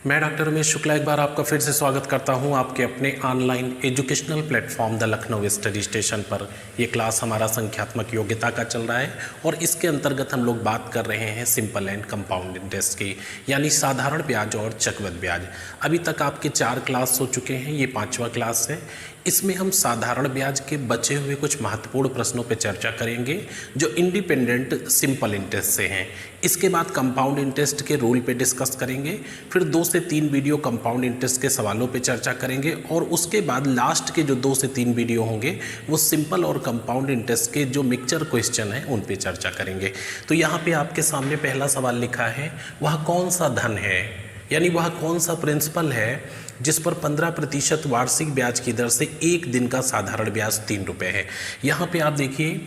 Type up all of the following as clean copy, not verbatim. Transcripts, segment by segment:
मैं डॉक्टर रमेश शुक्ला एक बार आपका फिर से स्वागत करता हूं आपके अपने online educational platform the Lucknow study station पर। ये क्लास हमारा संख्यात्मक योग्यता का चल रहा है और इसके अंतर्गत हम लोग बात कर रहे हैं सिंपल एंड कंपाउंड इंटरेस्ट की, यानी साधारण ब्याज और चक्रवृद्धि ब्याज। अभी तक आपके 4 क्लास हो चुके हैं, ये 5वां क्लास है। इसमें हम साधारण ब्याज के बचे हुए कुछ महत्वपूर्ण प्रश्नों पर चर्चा करेंगे जो इंडिपेंडेंट सिंपल इंटरेस्ट से हैं। इसके बाद कंपाउंड इंटरेस्ट के रूल पे डिस्कस करेंगे, फिर 2 से 3 वीडियो कंपाउंड इंटरेस्ट के सवालों पे चर्चा करेंगे और उसके बाद लास्ट के जो 2 से 3 वीडियो होंगे वो सिंपल और कंपाउंड इंटरेस्ट के जो मिक्सचर क्वेश्चन हैं उन पे चर्चा करेंगे। तो यहाँ पे आपके सामने पहला सवाल लिखा है, वह कौन सा धन है, यानी वह कौन सा प्रिंसिपल है जिस पर 15% वार्षिक ब्याज की दर से 1 दिन का साधारण ब्याज 3 रुपये है। यहाँ पे आप देखिए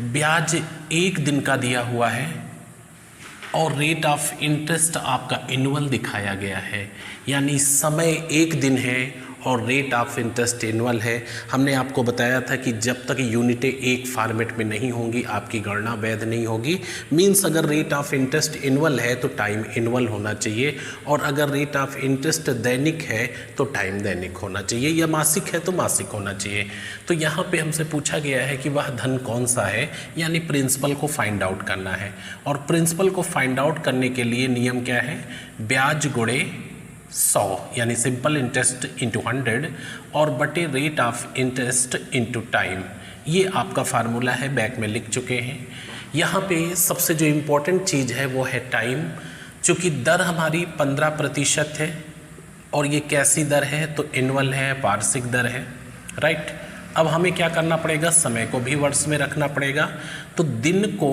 ब्याज 1 दिन का दिया हुआ है और रेट ऑफ इंटरेस्ट आपका एनुअल दिखाया गया है, यानी समय 1 दिन है और रेट ऑफ इंटरेस्ट एनुअल है। हमने आपको बताया था कि जब तक यूनिटें एक फॉर्मेट में नहीं होंगी आपकी गणना वैध नहीं होगी। मीन्स अगर रेट ऑफ इंटरेस्ट एनुअल है तो टाइम एनुअल होना चाहिए, और अगर रेट ऑफ इंटरेस्ट दैनिक है तो टाइम दैनिक होना चाहिए, या मासिक है तो मासिक होना चाहिए। तो यहाँ पे हमसे पूछा गया है कि वह धन कौन सा है, यानी प्रिंसिपल को फाइंड आउट करना है। और प्रिंसिपल को फाइंड आउट करने के लिए नियम क्या है, ब्याज गुणे 100 यानी सिंपल इंटरेस्ट इंटू 100 और बटे rate of interest into time. ये आपका फार्मूला है, बैक में लिख चुके हैं। यहाँ पे सबसे जो इम्पोर्टेंट चीज़ है वो है टाइम। चूँकि दर हमारी 15% है और ये कैसी दर है तो एनुअल है, वार्षिक दर है, राइट। अब हमें क्या करना पड़ेगा, समय को भी वर्ष में रखना पड़ेगा। तो दिन को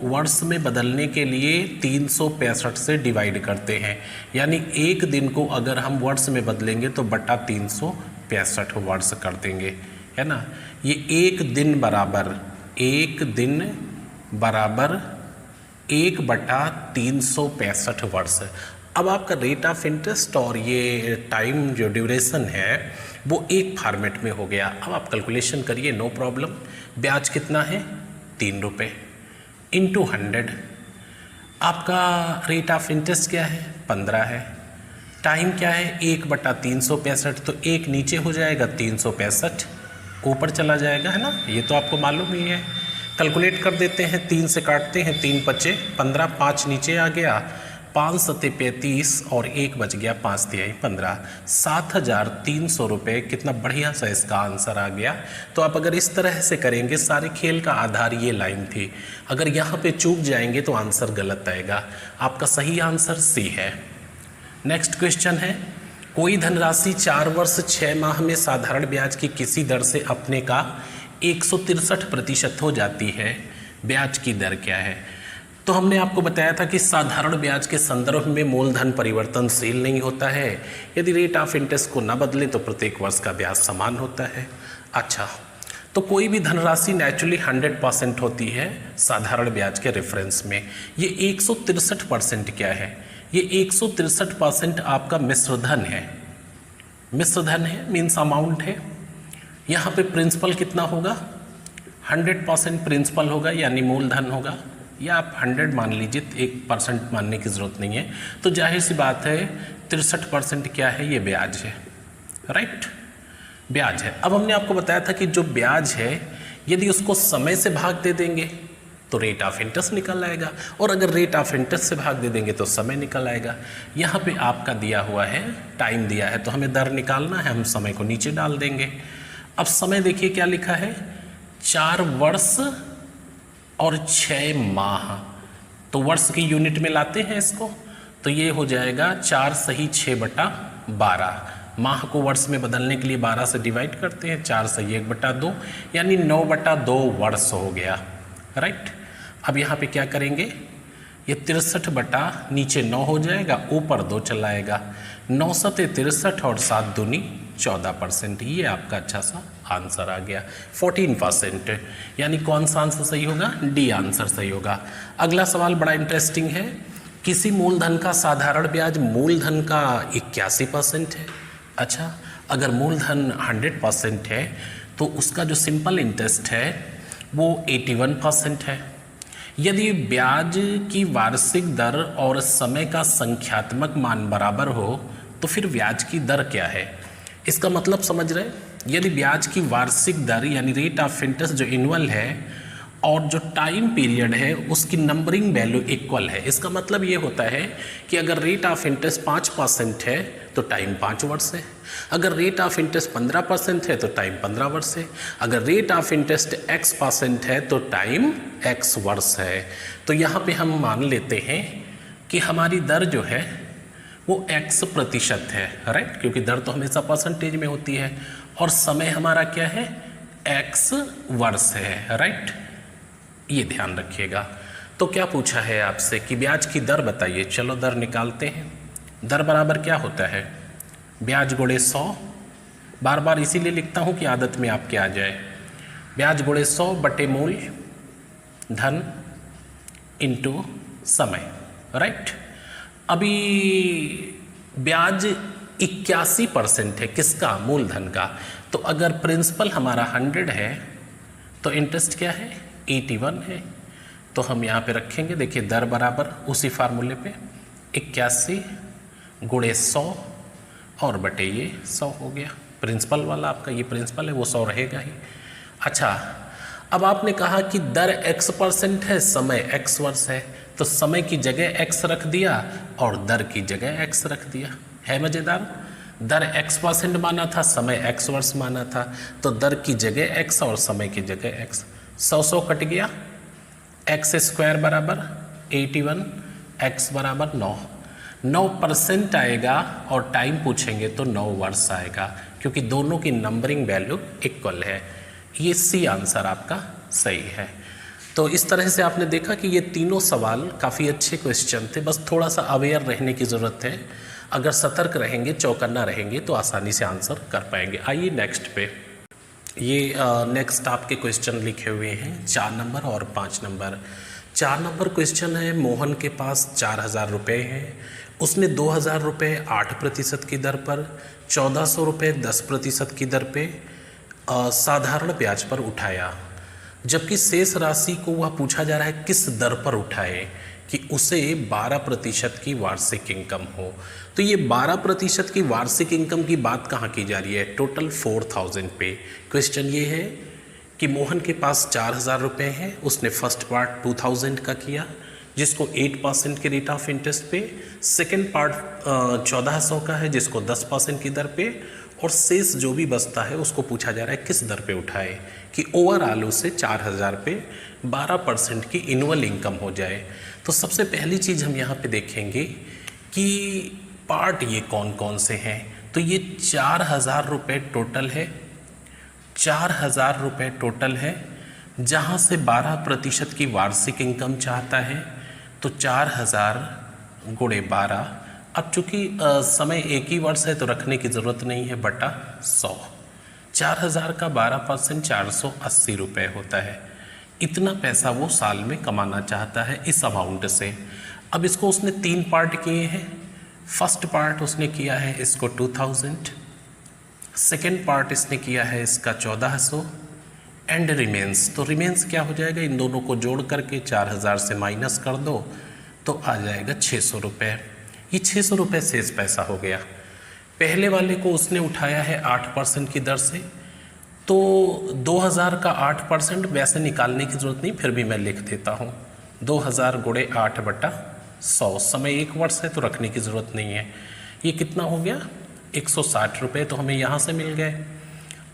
वर्ष में बदलने के लिए 365 से डिवाइड करते हैं, यानी 1 दिन को अगर हम वर्ष में बदलेंगे तो बटा 365 वर्ष कर देंगे, है ना। ये 1 दिन बराबर 1/365 वर्ष। अब आपका रेट ऑफ इंटरेस्ट और ये टाइम जो ड्यूरेशन है वो एक फॉर्मेट में हो गया। अब आप कैलकुलेशन करिए, नो प्रॉब्लम। ब्याज कितना है, 3 रुपये इंटू 100। आपका रेट ऑफ इंटरेस्ट क्या है, 15 है। टाइम क्या है, 1/365, तो 1 नीचे हो जाएगा, 365 ऊपर चला जाएगा, है ना। ये तो आपको मालूम ही है। कैलकुलेट कर देते हैं, 3 से काटते हैं, 3 बचे 15, 5 नीचे आ गया, 5 सते 35 और 1 बच गया, 5 तिहाई 15, 7,300 रुपये। कितना बढ़िया सा इसका आंसर आ गया। तो आप अगर इस तरह से करेंगे, सारे खेल का आधार ये लाइन थी, अगर यहाँ पे चूक जाएंगे तो आंसर गलत आएगा। आपका सही आंसर सी है। नेक्स्ट क्वेश्चन है, कोई धनराशि 4 वर्ष 6 माह में साधारण ब्याज की किसी दर से अपने का 163% हो जाती है, ब्याज की दर क्या है। तो हमने आपको बताया था कि साधारण ब्याज के संदर्भ में मूलधन परिवर्तनशील नहीं होता है। यदि रेट ऑफ इंटरेस्ट को न बदलें तो प्रत्येक वर्ष का ब्याज समान होता है। अच्छा, तो कोई भी धनराशि नेचुरली 100% होती है साधारण ब्याज के रेफरेंस में। ये 163% क्या है, ये 163% आपका मिश्रधन है। मिश्रधन है मीन्स अमाउंट है। यहाँ पे प्रिंसिपल कितना होगा, 100% प्रिंसिपल होगा, यानी मूलधन होगा, या आप 100 मान लीजिए, 1% मानने की ज़रूरत नहीं है। तो जाहिर सी बात है 63% क्या है, ये ब्याज है, राइट, ब्याज है। अब हमने आपको बताया था कि जो ब्याज है यदि उसको समय से भाग दे देंगे तो रेट ऑफ इंटरेस्ट निकल आएगा, और अगर रेट ऑफ इंटरेस्ट से भाग दे देंगे तो समय निकल आएगा। यहाँ पे आपका दिया हुआ है, टाइम दिया है, तो हमें दर निकालना है, हम समय को नीचे डाल देंगे। अब समय देखिए क्या लिखा है, 4 वर्ष और 6 माह, तो वर्ष की यूनिट में लाते हैं इसको, तो ये हो जाएगा 4 सही 6/12। माह को वर्ष में बदलने के लिए 12 से डिवाइड करते हैं, 4 सही 1/2, यानी 9/2 वर्ष हो गया, राइट। अब यहाँ पे क्या करेंगे, ये 63 बटा नीचे 9 हो जाएगा, ऊपर 2 चलाएगा, 9 सते 63 और 7 दूनी 14%। ये आपका अच्छा सा आंसर आ गया, 14%। यानी कौन सा आंसर सही होगा, डी आंसर सही होगा। अगला सवाल बड़ा इंटरेस्टिंग है, किसी मूलधन का साधारण ब्याज मूलधन का 81% है। अच्छा, अगर मूलधन 100% है तो उसका जो सिंपल इंटरेस्ट है वो 81% है। यदि ब्याज की वार्षिक दर और समय का संख्यात्मक मान बराबर हो तो फिर ब्याज की दर क्या है? इसका मतलब समझ रहे हैं? यदि ब्याज की वार्षिक दर यानी रेट ऑफ इंटरेस्ट जो एनुअल है और जो टाइम पीरियड है उसकी नंबरिंग वैल्यू इक्वल है, इसका मतलब ये होता है कि अगर रेट ऑफ इंटरेस्ट 5% है तो टाइम 5 वर्ष है, अगर रेट ऑफ इंटरेस्ट 15% है तो टाइम 15 वर्ष है, अगर रेट ऑफ इंटरेस्ट x% है तो टाइम x वर्ष है। तो यहाँ पे हम मान लेते हैं कि हमारी दर जो है वो x% है, राइट, क्योंकि दर तो हमेशा परसेंटेज में होती है और समय हमारा क्या है, x वर्ष है, राइट, ये ध्यान रखिएगा। तो क्या पूछा है आपसे कि ब्याज की दर बताइए। चलो दर निकालते हैं। दर बराबर क्या होता है, ब्याज गुणे 100, बार बार इसीलिए लिखता हूँ कि आदत में आपके आ जाए। ब्याज गुणे 100 बटे मूल्य धन इंटू समय, राइट। अभी ब्याज 81% है, किसका, मूलधन का। तो अगर प्रिंसिपल हमारा 100 है तो इंटरेस्ट क्या है, 81 है। तो हम यहाँ पे रखेंगे, देखिए दर बराबर उसी फार्मूले पे 81 गुणे 100 और बटे ये 100 हो गया। प्रिंसिपल वाला आपका ये प्रिंसिपल है वो 100 रहेगा ही। अच्छा, अब आपने कहा कि दर x% है, समय x वर्ष है, तो समय की जगह x रख दिया और दर की जगह x रख दिया। है मज़ेदार। दर x% माना था, समय x वर्ष माना था, तो दर की जगह x और समय की जगह x। 100 कट गया, x² बराबर 81, x बराबर 9% आएगा और टाइम पूछेंगे तो 9 वर्ष आएगा, क्योंकि दोनों की नंबरिंग वैल्यू इक्वल है। ये सी आंसर आपका सही है। तो इस तरह से आपने देखा कि ये तीनों सवाल काफ़ी अच्छे क्वेश्चन थे, बस थोड़ा सा अवेयर रहने की ज़रूरत है। अगर सतर्क रहेंगे, चौकन्ना रहेंगे तो आसानी से आंसर कर पाएंगे। आइए नेक्स्ट पे, ये नेक्स्ट आपके क्वेश्चन लिखे हुए हैं 4 नंबर और 5 नंबर। 4 नंबर क्वेश्चन है, मोहन के पास 4000 रुपये हैं, उसने 2000 रुपये 8% की दर पर, 1400 रुपये 10% की दर पे साधारण ब्याज पर उठाया, जबकि शेष राशि को वह पूछा जा रहा है किस दर पर उठाए कि उसे 12% की वार्षिक इनकम हो। तो ये 12% की वार्षिक इनकम की बात कहाँ की जा रही है, टोटल 4000 पे। क्वेश्चन ये है कि मोहन के पास 4000 रुपये हैं, उसने फर्स्ट पार्ट 2000 का किया जिसको 8% के रेट ऑफ इंटरेस्ट पे, सेकेंड पार्ट 1400 का है जिसको 10% की दर पे, और शेष जो भी बचता है उसको पूछा जा रहा है किस दर पे उठाए कि ओवरऑल उसे 4000 पे 12% की एनुअल इनकम हो जाए। तो सबसे पहली चीज़ हम यहाँ पे देखेंगे कि पार्ट ये कौन कौन से हैं। तो ये 4000 रुपये टोटल है, 4000 रुपये टोटल है, जहाँ से 12% की वार्षिक इनकम चाहता है। तो 4000 गुणे 12, अब चूँकि समय एक ही वर्ष है तो रखने की ज़रूरत नहीं है, बटा 100। 4000 का 12% 480 रुपये होता है। इतना पैसा वो साल में कमाना चाहता है इस अमाउंट से। अब इसको उसने 3 पार्ट किए हैं। फर्स्ट पार्ट उसने किया है इसको 2000, सेकेंड पार्ट इसने किया है इसका 1400 एंड रिमेंस। तो रिमेंस क्या हो जाएगा, इन दोनों को जोड़ करके 4000 से माइनस कर दो तो आ जाएगा 600 रुपये। ये 600 रुपये शेष पैसा हो गया। पहले वाले को उसने उठाया है 8% की दर से, तो 2000 का 8% वैसे निकालने की ज़रूरत नहीं, फिर भी मैं लिख देता हूँ 2000 गुणे 8 बटा 100। समय एक वर्ष है तो रखने की ज़रूरत नहीं है। ये कितना हो गया, 160 रुपये, तो हमें यहाँ से मिल गए।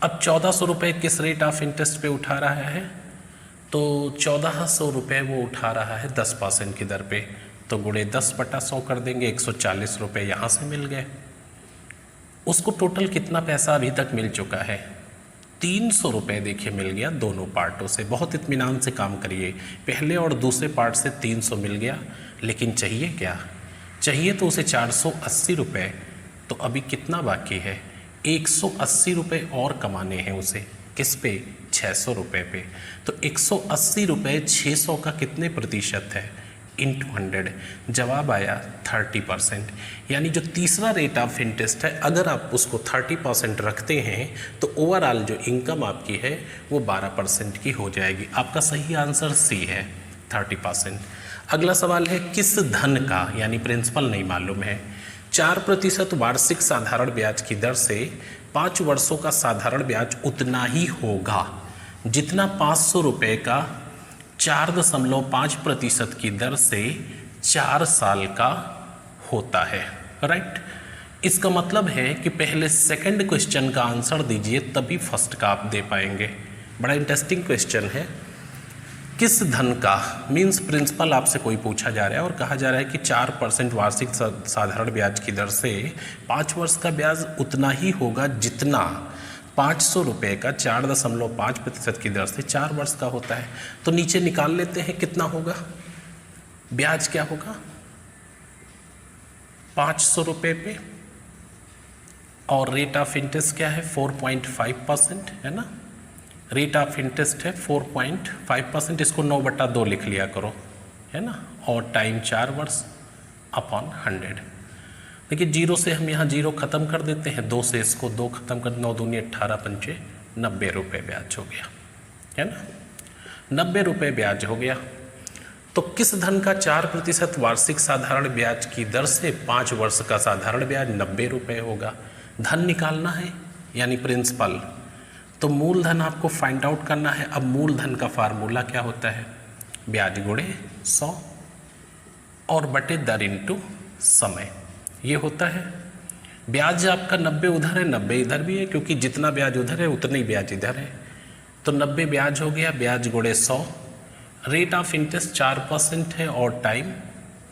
अब 1400 रुपये किस रेट ऑफ इंटरेस्ट पे उठा रहा है, तो 1400 रुपये वो उठा रहा है 10% की दर पे, तो गुणे 10 बटा 100 कर देंगे, 140 रुपये यहाँ से मिल गए। उसको टोटल कितना पैसा अभी तक मिल चुका है, 300 रुपये देखिए मिल गया दोनों पार्टों से। बहुत इत्मीनान से काम करिए, पहले और दूसरे पार्ट से 300 मिल गया, लेकिन चाहिए क्या, चाहिए तो उसे 480 रुपये। तो अभी कितना बाकी है, 180 रुपये और कमाने हैं उसे, किस पे, 600 रुपये पे। तो 180 रुपये 600 का कितने प्रतिशत है, इंटू 100, जवाब आया 30%। यानी जो तीसरा रेट ऑफ इंटरेस्ट है, अगर आप उसको 30% रखते हैं तो ओवरऑल जो इनकम आपकी है वो 12% की हो जाएगी। आपका सही आंसर सी है। 30%। अगला सवाल है किस धन का, यानी प्रिंसिपल नहीं मालूम है, 4% वार्षिक साधारण ब्याज की दर से 5 वर्षों का साधारण ब्याज उतना ही होगा जितना 500 रुपये का 4.5% की दर से 4 साल का होता है, राइट। इसका मतलब है कि पहले सेकंड क्वेश्चन का आंसर दीजिए तभी फर्स्ट का आप दे पाएंगे। बड़ा इंटरेस्टिंग क्वेश्चन है। किस धन का मीन्स प्रिंसिपल आपसे कोई पूछा जा रहा है और कहा जा रहा है कि 4% वार्षिक साधारण ब्याज की दर से 5 वर्ष का ब्याज उतना ही होगा जितना 500 रुपये का 4.5% की दर से 4 वर्ष का होता है। तो नीचे निकाल लेते हैं कितना होगा, ब्याज क्या होगा 500 रुपये पे, और रेट ऑफ इंटरेस्ट क्या है 4.5%, है ना। रेट ऑफ इंटरेस्ट है 4.5%, इसको 9/2 लिख लिया करो, है ना, और टाइम 4 वर्ष अपॉन 100। देखिए जीरो से हम यहाँ जीरो खत्म कर देते हैं, 2 से इसको 2 खत्म कर, 9 दूनी 18 पंचे 90 रुपये ब्याज हो गया, है ना, 90 रुपये ब्याज हो गया। तो किस धन का 4% वार्षिक साधारण ब्याज की दर से 5 वर्ष का साधारण ब्याज 90 रुपये होगा। धन निकालना है यानी प्रिंसिपल, तो मूलधन आपको फाइंड आउट करना है। अब मूलधन का फार्मूला क्या होता है, ब्याज गुणे 100 और बटे दर इंटू समय, ये होता है। ब्याज आपका 90 उधर है 90 इधर भी है, क्योंकि जितना ब्याज उधर है उतना ही ब्याज इधर है, तो 90 ब्याज हो गया, ब्याज गुणे 100। रेट ऑफ इंटरेस्ट 4% है और टाइम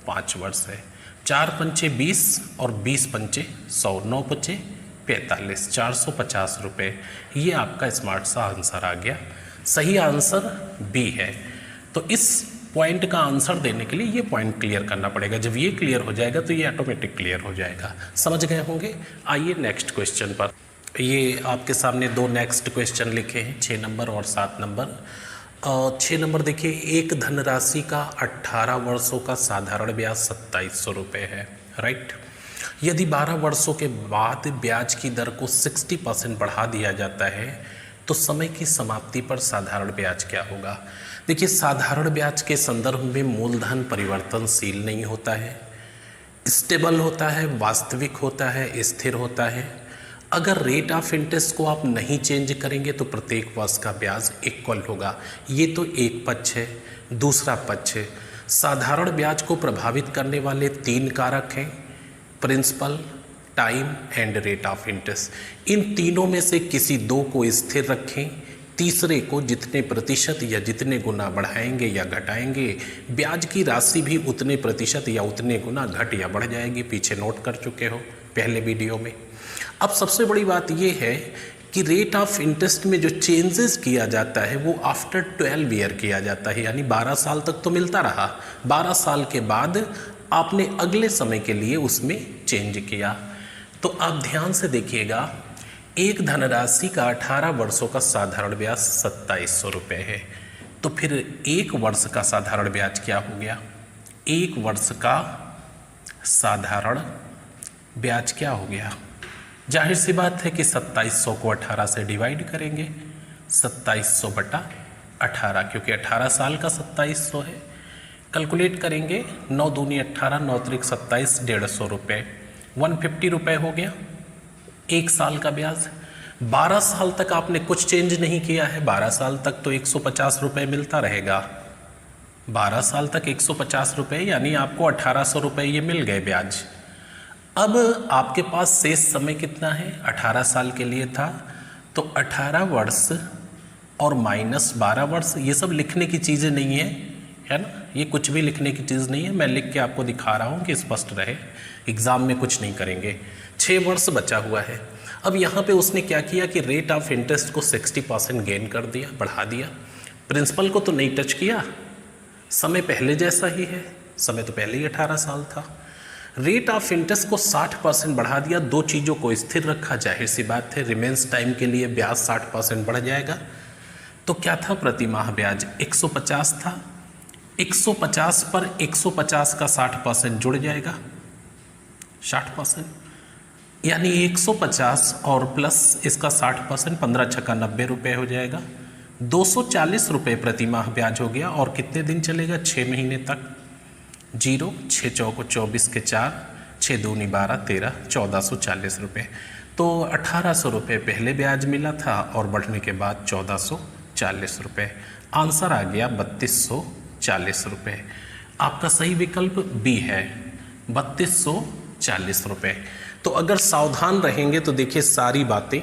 5 वर्ष है। 4 पंचे 20 और 20 पंचे 100, 9 पंचे 45, 450 रुपये। ये आपका स्मार्ट सा आंसर आ गया। सही आंसर बी है। तो इस पॉइंट का आंसर देने के लिए ये पॉइंट क्लियर करना पड़ेगा। जब ये क्लियर हो जाएगा तो ये ऑटोमेटिक क्लियर हो जाएगा। समझ गए होंगे। आइए नेक्स्ट क्वेश्चन पर। ये आपके सामने 2 नेक्स्ट क्वेश्चन लिखे हैं, 6 नंबर और 7 नंबर। 6 नंबर देखिए, एक धनराशि का 18 वर्षों का साधारण ब्याज 2700 रुपये है, राइट। यदि 12 वर्षों के बाद ब्याज की दर को 60% बढ़ा दिया जाता है तो समय की समाप्ति पर साधारण ब्याज क्या होगा। देखिए, साधारण ब्याज के संदर्भ में मूलधन परिवर्तनशील नहीं होता है, स्टेबल होता है, वास्तविक होता है, स्थिर होता है। अगर रेट ऑफ इंटरेस्ट को आप नहीं चेंज करेंगे तो प्रत्येक वर्ष का ब्याज इक्वल होगा। ये तो एक पक्ष है। दूसरा पक्ष है, साधारण ब्याज को प्रभावित करने वाले 3 कारक हैं, principal, time and rate of interest. इन तीनों में से किसी 2 को स्थिर रखें, तीसरे को जितने प्रतिशत या जितने गुना बढ़ाएंगे या घटाएंगे ब्याज की राशि भी उतने प्रतिशत या उतने गुना घट या बढ़ जाएगी। पीछे नोट कर चुके हो पहले वीडियो में। अब सबसे बड़ी बात यह है कि रेट ऑफ इंटरेस्ट में जो चेंजेस किया जाता है वो आफ्टर 12 ईयर किया जाता है, यानी 12 साल तक तो मिलता रहा, 12 साल के बाद आपने अगले समय के लिए उसमें चेंज किया। तो आप ध्यान से देखिएगा, एक धनराशि का 18 वर्षों का साधारण ब्याज 2700 रुपये है, तो फिर 1 वर्ष का साधारण ब्याज क्या हो गया, 1 वर्ष का साधारण ब्याज क्या हो गया। जाहिर सी बात है कि 2700 को 18 से डिवाइड करेंगे, 2700 बटा 18, क्योंकि 18 साल का 2700 है। कैलकुलेट करेंगे, 9 दूनी 18, 9 त्रिक 27, 150 रुपये, 150 रुपये हो गया 1 साल का ब्याज। 12 साल तक आपने कुछ चेंज नहीं किया है, 12 साल तक तो 150 रुपये मिलता रहेगा। 12 साल तक 150 रुपये, यानी आपको 1800 रुपये ये मिल गए ब्याज। अब आपके पास शेष समय कितना है, 18 साल के लिए था, तो 18 वर्ष और माइनस 12 वर्ष, ये सब लिखने की चीज़ें नहीं है ना, ये कुछ भी लिखने की चीज़ नहीं है, मैं लिख के आपको दिखा रहा हूँ कि स्पष्ट रहे। एग्ज़ाम में कुछ नहीं करेंगे। 6 वर्ष बचा हुआ है। अब यहाँ पे उसने क्या किया कि रेट ऑफ इंटरेस्ट को 60% गेन कर दिया, बढ़ा दिया। प्रिंसिपल को तो नहीं टच किया, समय पहले जैसा ही है, समय तो पहले ही 18 साल था। रेट ऑफ इंटरेस्ट को 60% बढ़ा दिया, 2 चीज़ों को स्थिर रखा। जाहिर सी बात है रिमेंस टाइम के लिए ब्याज 60% बढ़ जाएगा। तो क्या था, प्रति माह ब्याज 150 था, 150 पर 150 का 60% जुड़ जाएगा, 60%, यानी 150 और प्लस इसका 60%, 15 छक्का 90 रुपये हो जाएगा। 240 रुपये प्रति माह ब्याज हो गया और कितने दिन चलेगा? 6 महीने तक। 0 6 चौको 24 के 4 6 दूनी 12 13 1440 रुपये। तो 1800 रुपये पहले ब्याज मिला था और बढ़ने के बाद 1440 रुपये। आंसर आ गया 3240 रुपये। आपका सही विकल्प बी है 3240 रुपये। तो अगर सावधान रहेंगे तो देखिए सारी बातें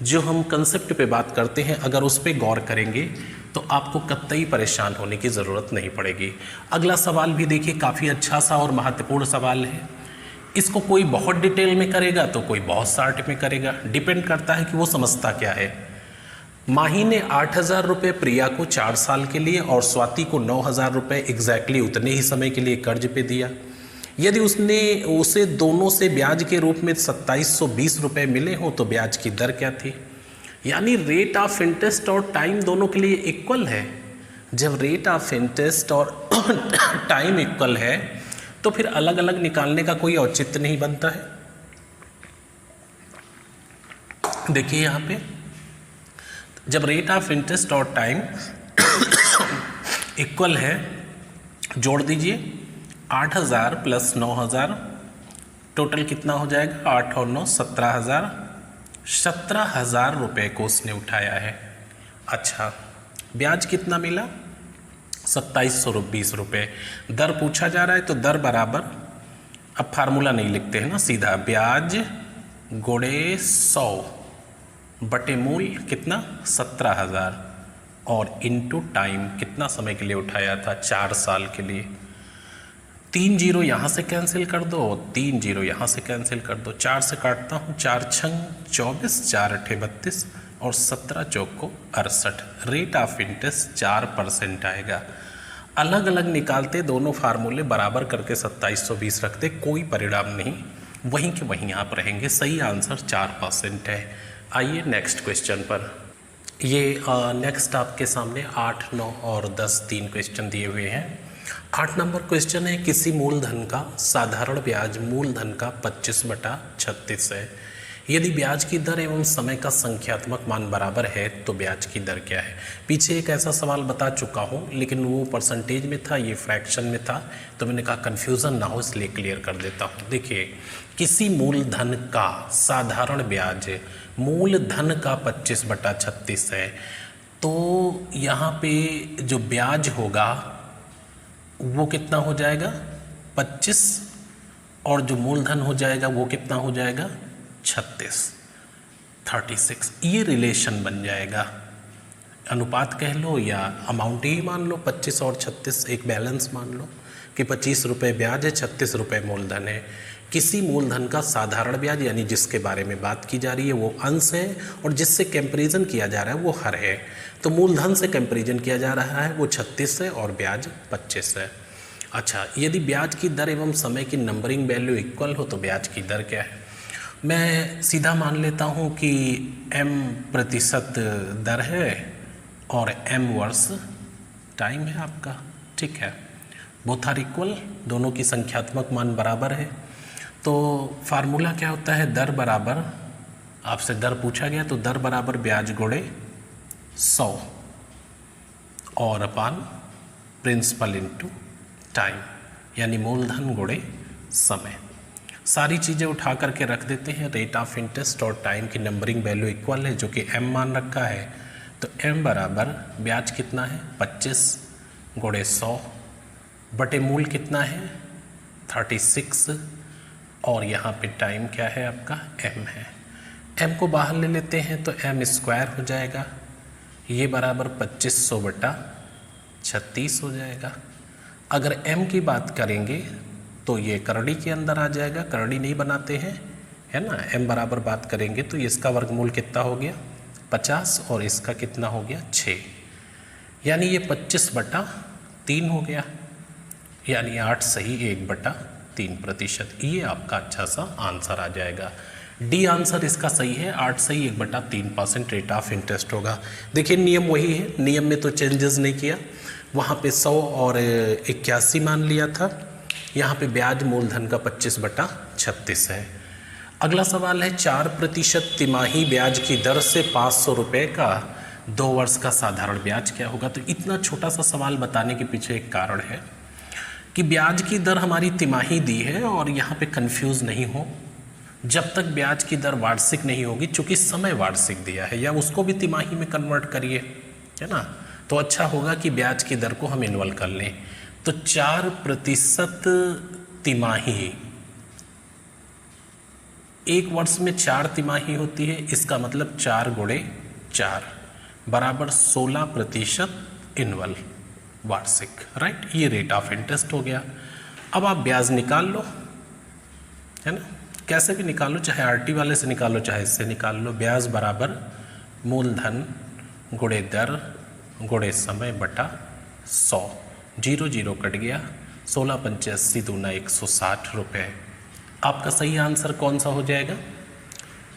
जो हम कंसेप्ट पे बात करते हैं अगर उस पर गौर करेंगे तो आपको कतई परेशान होने की ज़रूरत नहीं पड़ेगी। अगला सवाल भी देखिए काफ़ी अच्छा सा और महत्वपूर्ण सवाल है। इसको कोई बहुत डिटेल में करेगा तो कोई बहुत शार्ट में करेगा, डिपेंड करता है कि वो समझता क्या है। माही ने 8000 रुपये प्रिया को 4 साल के लिए और स्वाति को 9000 रुपये एग्जैक्टली उतने ही समय के लिए कर्ज पे दिया। यदि उसे दोनों से ब्याज के रूप में 2720 रुपये मिले हो तो ब्याज की दर क्या थी? यानी रेट ऑफ इंटरेस्ट और टाइम दोनों के लिए इक्वल है। जब रेट ऑफ इंटरेस्ट और टाइम इक्वल है तो फिर अलग अलग निकालने का कोई औचित्य नहीं बनता है। देखिए यहाँ पे जब रेट ऑफ इंटरेस्ट और टाइम इक्वल है, जोड़ दीजिए 8000 प्लस 9000, टोटल कितना हो जाएगा? 8 और 9 17,000। 17,000 रुपये को उसने उठाया है। अच्छा, ब्याज कितना मिला? 2720 रुपये। दर पूछा जा रहा है तो दर बराबर, अब फार्मूला नहीं लिखते हैं ना, सीधा ब्याज गुणे 100 बटे मूल कितना? 17,000 और इनटू टाइम कितना समय के लिए उठाया था? 4 साल के लिए। 3 जीरो यहाँ से कैंसिल कर दो, 3 जीरो यहाँ से कैंसिल कर दो, 4 से काटता हूँ, 4 छंग 24, 4 अठे 32 और 17 चौक को 68। रेट ऑफ इंटरेस्ट 4% आएगा। अलग अलग निकालते, दोनों फार्मूले बराबर करके 2720 रखते, कोई परिणाम नहीं, वहीं के वहीं आप रहेंगे। सही आंसर 4% है। आइए नेक्स्ट क्वेश्चन पर। ये नेक्स्ट आपके सामने 8, 9 और 10 3 क्वेश्चन दिए हुए हैं। 8 नंबर क्वेश्चन है, किसी मूलधन का साधारण ब्याज मूलधन का 25/36 है। यदि ब्याज की दर एवं समय का संख्यात्मक मान बराबर है तो ब्याज की दर क्या है? पीछे एक ऐसा सवाल बता चुका हूँ लेकिन वो परसेंटेज में था, ये फ्रैक्शन में था, तो मैंने कहा कन्फ्यूज़न ना हो इसलिए क्लियर कर देता हूँ। देखिए, किसी मूलधन का साधारण ब्याज मूलधन का 25/36 है, तो यहाँ पे जो ब्याज होगा वो कितना हो जाएगा? 25 और जो मूलधन हो जाएगा वो कितना हो जाएगा? 36। ये रिलेशन बन जाएगा, अनुपात कह लो या अमाउंट ही मान लो। 25 और 36 एक बैलेंस मान लो कि 25 रुपये ब्याज है, 36 रुपये मूलधन है। किसी मूलधन का साधारण ब्याज यानी जिसके बारे में बात की जा रही है वो अंश है और जिससे कंपैरिजन किया जा रहा है वो हर है। तो मूलधन से कंपैरिजन किया जा रहा है वो 36 है और ब्याज 25 है। अच्छा, यदि ब्याज की दर एवं समय की नंबरिंग वैल्यू इक्वल हो तो ब्याज की दर क्या है? मैं सीधा मान लेता हूँ कि m% दर है और m वर्ष टाइम है आपका, ठीक है। बोथ आर इक्वल, दोनों की संख्यात्मक मान बराबर है। तो फार्मूला क्या होता है? दर बराबर, आपसे दर पूछा गया तो दर बराबर ब्याज गुणे 100 और अपान प्रिंसिपल इनटू टाइम, यानी मूलधन गुणे समय। सारी चीज़ें उठा करके रख देते हैं। रेट ऑफ इंटरेस्ट और टाइम की नंबरिंग वैल्यू इक्वल है जो कि m मान रखा है, तो m बराबर ब्याज कितना है? 25 गुणे 100 बटे मूल कितना है? 36 और यहाँ पे टाइम क्या है आपका? m है। m को बाहर ले लेते हैं तो m स्क्वायर हो जाएगा, ये बराबर 25/36 हो जाएगा। अगर m की बात करेंगे तो ये करड़ी के अंदर आ जाएगा, करड़ी नहीं बनाते हैं, है ना। m बराबर बात करेंगे तो इसका वर्गमूल कितना हो गया? 50 और इसका कितना हो गया? 6, यानी ये 25/3 हो गया, यानी 8 सही 1/3%। ये आपका अच्छा सा आंसर आ जाएगा। डी आंसर इसका सही है, 8 सही 1/3% रेट ऑफ इंटरेस्ट होगा। देखिए नियम वही है, नियम में तो चेंजेस नहीं किया। वहाँ पे 100 और 81 मान लिया था, यहाँ पे ब्याज मूलधन का 25/36 है। अगला सवाल है 4% तिमाही ब्याज की दर से 500 रुपये का 2 वर्ष का साधारण ब्याज क्या होगा। तो इतना छोटा सा सवाल बताने के पीछे एक कारण है कि ब्याज की दर हमारी तिमाही दी है और यहाँ पे कंफ्यूज नहीं हो। जब तक ब्याज की दर वार्षिक नहीं होगी, चूंकि समय वार्षिक दिया है, या उसको भी तिमाही में कन्वर्ट करिए, है ना, तो अच्छा होगा कि ब्याज की दर को हम इन्वॉल्व कर लें। तो 4% तिमाही, एक वर्ष में 4 तिमाही होती है, इसका मतलब 4 गुणे 4 बराबर 16% इनवल वार्षिक, राइट। ये रेट ऑफ इंटरेस्ट हो गया। अब आप ब्याज निकाल लो, है ना, कैसे भी निकाल लो, चाहे आरटी वाले से निकालो चाहे इससे निकाल लो। ब्याज बराबर मूलधन गुणे दर गुणे समय बटा 100, 0 0 कट गया, 16 पंचे 80 दूना 160 रुपये। आपका सही आंसर कौन सा हो जाएगा?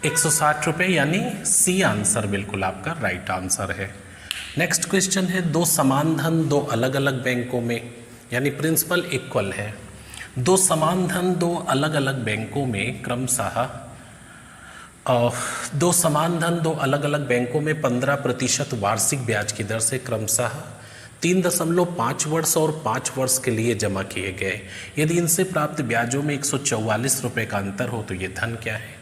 160 रुपये, यानी सी आंसर बिल्कुल आपका राइट आंसर है। नेक्स्ट क्वेश्चन है, 2 समान धन 2 अलग अलग बैंकों में, यानी प्रिंसिपल इक्वल है, 2 समान धन 2 अलग अलग बैंकों में क्रमशः 2 समान धन 2 अलग अलग बैंकों में 15% वार्षिक ब्याज की दर से क्रमशः 3.5 वर्ष और 5 वर्ष के लिए जमा किए गए। यदि इनसे प्राप्त ब्याजों में 144 रुपये का अंतर हो तो ये धन क्या है?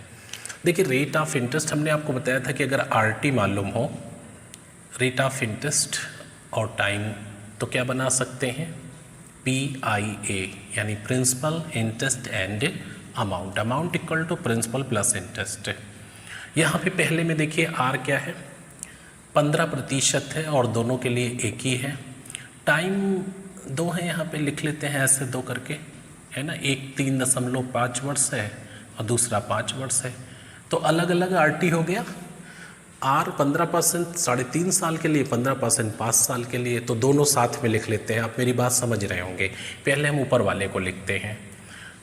देखिए, रेट ऑफ इंटरेस्ट हमने आपको बताया था कि अगर आरटी मालूम हो, रेट ऑफ इंटरेस्ट और टाइम, तो क्या बना सकते हैं? PIA, यानी principal interest and amount, amount equal to principal plus interest. यहाँ पे पहले में देखिए आर क्या है, 15% है और दोनों के लिए एक ही है। टाइम 2 है, यहाँ पे लिख लेते हैं ऐसे 2 करके, है ना। एक 3.5 वर्ष है और दूसरा 5 वर्ष है, तो अलग अलग आरटी हो गया। आर 15% 3.5 साल के लिए, 15% 5 साल के लिए, तो दोनों साथ में लिख लेते हैं। आप मेरी बात समझ रहे होंगे। पहले हम ऊपर वाले को लिखते हैं,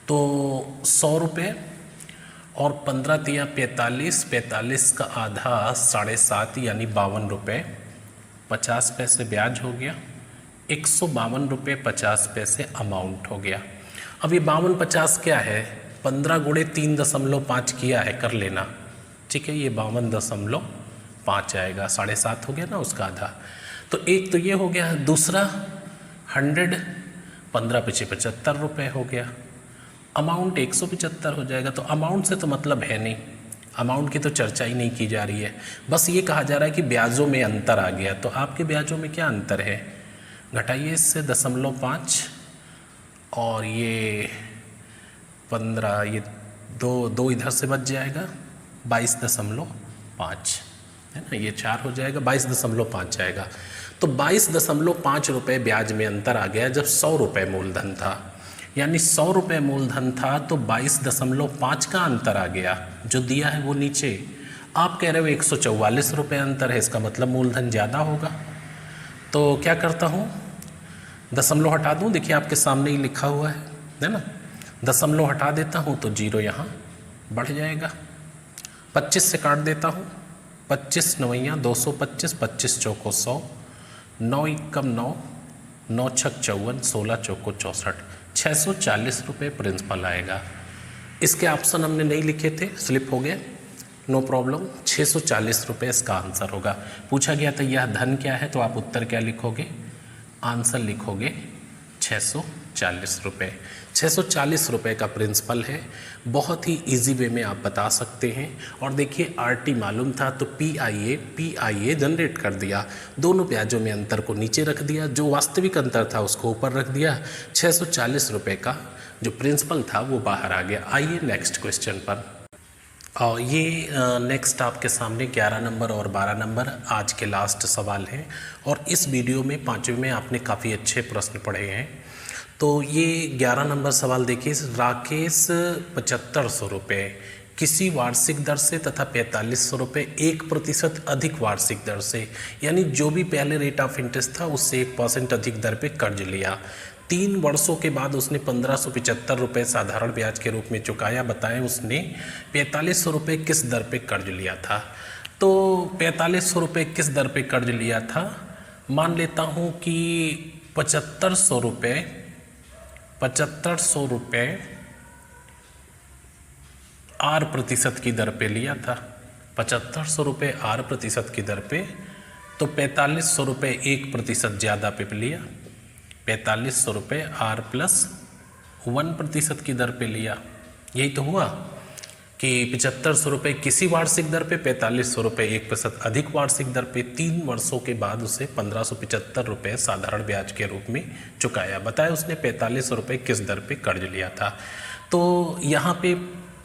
तो 100 रुपये और 15 तिया 45, 45 का आधा 7.5 यानी 52 रुपये 50 पैसे ब्याज हो गया, 152 रुपये 50 पैसे अमाउंट हो गया। अब ये 52 50 क्या है? 15 गुणे 3.5 किया है, कर लेना, ठीक है। ये 52.5 आएगा, 7.5 हो गया ना उसका आधा। तो एक तो ये हो गया, दूसरा 100, 15 पीछे 75 रुपये हो गया, अमाउंट 175 हो जाएगा। तो अमाउंट से तो मतलब है नहीं, अमाउंट की तो चर्चा ही नहीं की जा रही है, बस ये कहा जा रहा है कि ब्याजों में अंतर आ गया। तो आपके ब्याजों में क्या अंतर है? घटाइए इससे 0.5 और ये 15, ये दो इधर से बच जाएगा, 22.5, है ना, ये 4 हो जाएगा, 22.5 जाएगा। तो 22.5 रुपये ब्याज में अंतर आ गया जब 100 रुपये मूलधन था, यानी 100 रुपये मूलधन था तो 22.5 का अंतर आ गया। जो दिया है वो नीचे, आप कह रहे हो 144 रुपये अंतर है, इसका मतलब मूलधन ज़्यादा होगा। तो क्या करता हूँ, दशमलव हटा दूँ, देखिए आपके सामने ही लिखा हुआ है ना, दशमलव हटा देता हूँ तो 0 यहाँ बढ़ जाएगा। 25 से काट देता हूँ, 25 9 225, 25 चौको 100, 9 एकम 9, 9 छक 54, 16 चौको 64, 640 रुपये प्रिंसिपल आएगा। इसके ऑप्शन हमने नहीं लिखे थे, स्लिप हो गए, नो प्रॉब्लम। 640 रुपये इसका आंसर होगा। पूछा गया था यह धन क्या है, तो आप उत्तर क्या लिखोगे? आंसर लिखोगे 640 रुपये। 640 रुपये का प्रिंसिपल है। बहुत ही इजी वे में आप बता सकते हैं। और देखिए आरटी मालूम था तो पीआईए जनरेट कर दिया, दोनों ब्याजों में अंतर को नीचे रख दिया, जो वास्तविक अंतर था उसको ऊपर रख दिया। 640 रुपये का जो प्रिंसिपल था वो बाहर आ गया। आइए नेक्स्ट क्वेश्चन पर। और ये नेक्स्ट आपके सामने 11 नंबर और 12 नंबर आज के लास्ट सवाल हैं। और इस वीडियो में 5वें में आपने काफ़ी अच्छे प्रश्न पढ़े हैं। तो ये 11 नंबर सवाल देखिए, राकेश 7500 रुपये किसी वार्षिक दर से तथा 4500 रुपये 1% अधिक वार्षिक दर से, यानी जो भी पहले रेट ऑफ इंटरेस्ट था उससे 1% अधिक दर पे कर्ज लिया। 3 वर्षों के बाद उसने 1575 रुपये साधारण ब्याज के रूप में चुकाया। बताएं उसने 4500 रुपये किस दर पे कर्ज लिया था। तो 4500 रुपये किस दर पे कर्ज लिया था, मान लेता हूँ कि 7500 रुपये R% की दर पे लिया था। 7500 रुपये R% की दर पे तो 4500 रुपये 1% ज़्यादा पे लिया, 4500 रुपये R+1% की दर पे लिया। यही तो हुआ कि 7500 रुपये किसी वार्षिक दर पे, 4500 रुपये 1% अधिक वार्षिक दर पे 3 वर्षों के बाद उसे 1575 रुपये साधारण ब्याज के रूप में चुकाया। बताया उसने 4500 रुपये किस दर पे कर्ज लिया था। तो यहाँ पे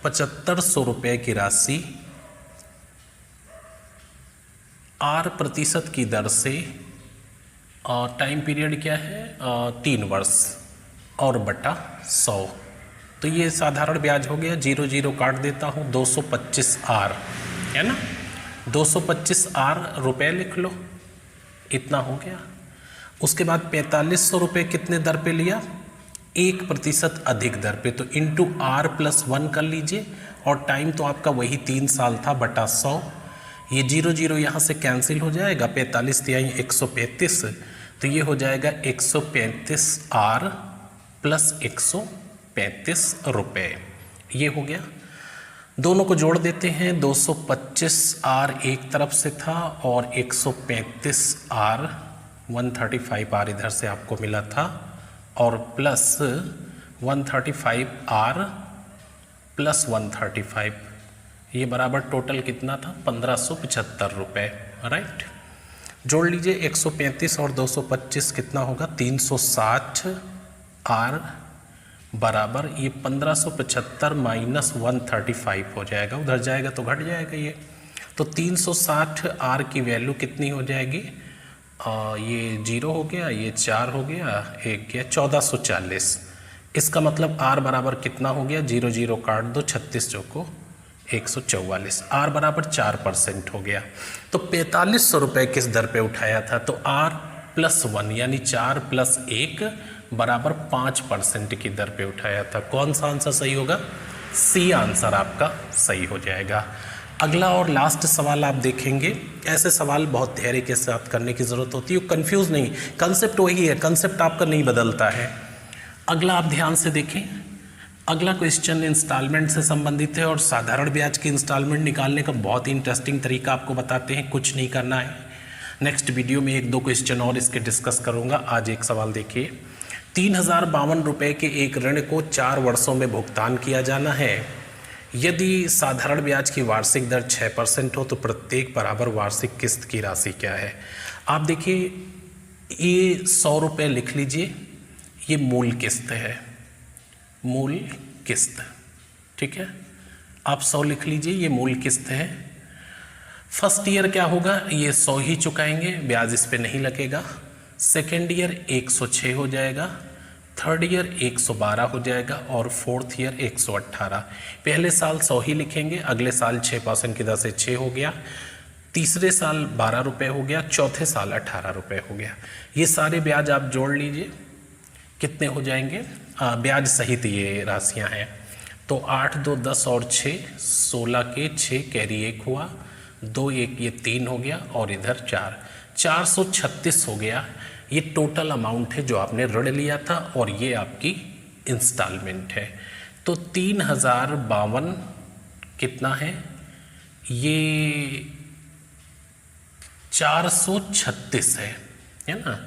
7500 रुपये की राशि R% की दर से, टाइम पीरियड क्या है 3 वर्ष और बटा 100, तो ये साधारण ब्याज हो गया। 0 काट देता हूँ, 225 R है ना, 225 R रुपये लिख लो, इतना हो गया। उसके बाद 4500 रुपये कितने दर पे लिया, 1% अधिक दर पे, तो इंटू R+1 कर लीजिए, और टाइम तो आपका वही 3 साल था बटा 100। ये 0 यहाँ से कैंसिल हो जाएगा, 45 तिहाई 135, तो ये हो जाएगा 135 R प्लस 135 रुपये। ये हो गया। दोनों को जोड़ देते हैं, 225 R एक तरफ से था और 135 R 135 R इधर से आपको मिला था, और प्लस 135 R प्लस 135, ये बराबर टोटल कितना था 1575 रुपये। राइट, जोड़ लीजिए 135 और 225 कितना होगा 360 R बराबर ये 1575 माइनस 135 हो जाएगा, उधर जाएगा तो घट जाएगा ये, तो 360 R की वैल्यू कितनी हो जाएगी, ये 0 हो गया, ये 4 हो गया, 1 गया, 1440। इसका मतलब R बराबर कितना हो गया, 0 काट दो, 36 चौको 144, R बराबर 4% हो गया। तो 4500 रुपये किस दर पे उठाया था, तो R+1 यानी 4 + 1 बराबर 5% की दर पे उठाया था। कौन सा आंसर सही होगा, सी आंसर आपका सही हो जाएगा। अगला और लास्ट सवाल आप देखेंगे, ऐसे सवाल बहुत धैर्य के साथ करने की ज़रूरत होती है, कंफ्यूज नहीं, कंसेप्ट वही है, कंसेप्ट आपका नहीं बदलता है। अगला आप ध्यान से देखें, अगला क्वेश्चन इंस्टॉलमेंट से संबंधित है और साधारण ब्याज की इंस्टॉलमेंट निकालने का बहुत ही इंटरेस्टिंग तरीका आपको बताते हैं, कुछ नहीं करना है। नेक्स्ट वीडियो में 1-2 क्वेश्चन और इसके डिस्कस करूंगा। आज एक सवाल देखिए, 3052 रुपये के एक ऋण को 4 वर्षों में भुगतान किया जाना है। यदि साधारण ब्याज की वार्षिक दर 6% हो तो प्रत्येक बराबर वार्षिक किस्त की राशि क्या है। आप देखिए, ये 100 रुपये लिख लीजिए, ये मूल किस्त है, मूल किस्त, ठीक है, आप 100 लिख लीजिए, ये मूल किस्त है। फर्स्ट ईयर क्या होगा, ये 100 ही चुकाएंगे, ब्याज इस पे नहीं लगेगा। सेकेंड ईयर 106 हो जाएगा, थर्ड ईयर 112 हो जाएगा, और फोर्थ ईयर 118। पहले साल 100 ही लिखेंगे, अगले साल 6% की दर से 6 हो गया, तीसरे साल 12 रुपये हो गया, चौथे साल 18 रुपये हो गया। ये सारे ब्याज आप जोड़ लीजिए, कितने हो जाएंगे, ब्याज सहित ये राशियां हैं, तो 8 2 10 और 6 16 के 6 कैरी 1 हुआ, 2 1 ये 3 हो गया, और इधर 4 436 हो गया। ये टोटल अमाउंट है जो आपने ऋण लिया था, और ये आपकी इंस्टॉलमेंट है। तो 3052 कितना है, ये 436 है ना।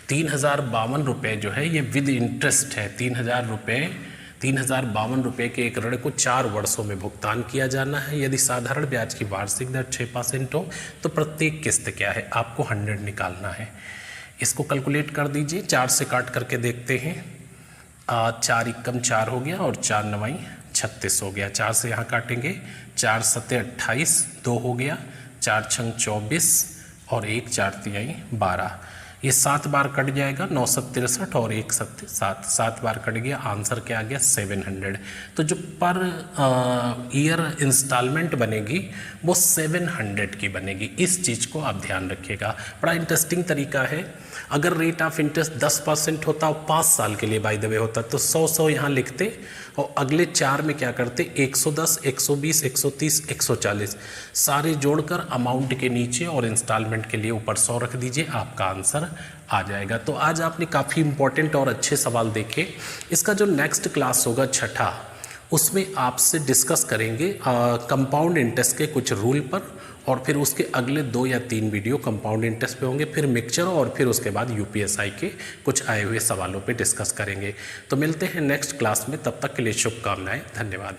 3052 रुपये जो है ये विद इंटरेस्ट है। 3052 रुपये के एक ऋण को 4 वर्षों में भुगतान किया जाना है। यदि साधारण ब्याज की वार्षिक दर 6% हो तो प्रत्येक किस्त क्या है, आपको 100 निकालना है। इसको कैलकुलेट कर दीजिए, 4 से काट करके देखते हैं। 4 एकम 4 हो गया, और 4 9 36 हो गया। 4 से यहाँ काटेंगे, 4 7 28, 2 हो गया, 4 6 24, और 1 4 3 12। ये 7 बार कट जाएगा, 9 7 63 और 1 7 7, 7 बार कट गया। आंसर क्या आ गया 700। तो जो पर ईयर इंस्टॉलमेंट बनेगी वो 700 की बनेगी। इस चीज़ को आप ध्यान रखिएगा, बड़ा इंटरेस्टिंग तरीका है। अगर रेट ऑफ इंटरेस्ट 10% होता और 5 साल के लिए बाय द वे होता तो 100 यहाँ लिखते, और अगले 4 में क्या करते 110 120 130 140 सारे जोड़कर अमाउंट के नीचे और इंस्टॉलमेंट के लिए ऊपर 100 रख दीजिए, आपका आंसर आ जाएगा। तो आज आपने काफ़ी इंपॉर्टेंट और अच्छे सवाल देखे। इसका जो नेक्स्ट क्लास होगा छठा, उसमें आपसे डिस्कस करेंगे कंपाउंड इंटरेस्ट के कुछ रूल पर और फिर उसके अगले 2 या 3 वीडियो कंपाउंड इंटरेस्ट पे होंगे, फिर मिक्सचर, और फिर उसके बाद यूपीएसआई के कुछ आए हुए सवालों पे डिस्कस करेंगे। तो मिलते हैं नेक्स्ट क्लास में, तब तक के लिए शुभकामनाएं, धन्यवाद।